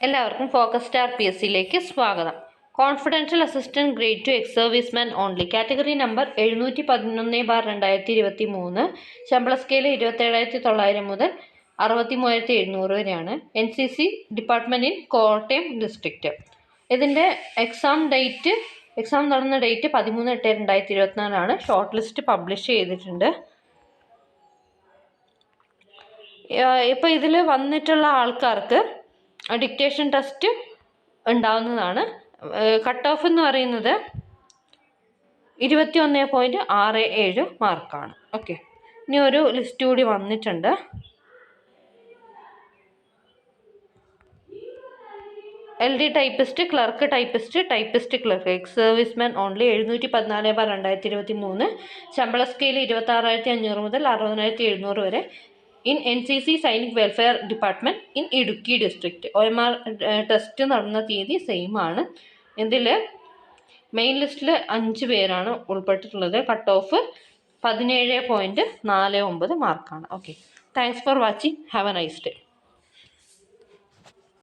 എല്ലാവർക്കും focus star PSCയിലേക്ക് സ്വാഗതം. Confidential assistant grade 2 ex serviceman only category number 711/2023. ശമ്പള scale 27,900 മുതൽ 63,700 വരെയാണ്. NCC department in Kottayam district. ഇതിൻ്റെ എക്സാം നടന്ന ഡേറ്റ് 13/8/2024 ഷോർട്ട് ലിസ്റ്റ് പബ്ലിഷ് ചെയ്തിട്ടുണ്ട്. ഇപ്പോൾ ഇതിൽ വന്നിട്ടുള്ള ആൾക്കാർക്ക് ഡിക്റ്റേഷൻ ടെസ്റ്റ് ഉണ്ടാവുന്നതാണ്. കട്ട് ഓഫ് എന്ന് പറയുന്നത് 21.67 മാർക്കാണ്. ഓക്കെ, ഇനി ഒരു ലിസ്റ്റ് കൂടി വന്നിട്ടുണ്ട്. LD typist, clerk typist clerk ex serviceman only 714/2023. ശമ്പള സ്കെയിൽ 26,500 മുതൽ 60,700 വരെ. In NCC Sainik welfare department in Idukki district. OMR test നടന്ന തീയതി സെയിം ആണ്. ഇതിൽ മെയിൻ ലിസ്റ്റിൽ 5 പേരാണ് ഉൾപ്പെട്ടിട്ടുള്ളത്. കട്ട് ഓഫ് 17.49 മാർക്കാണ്. Okay, thanks for watching. Have A nice day.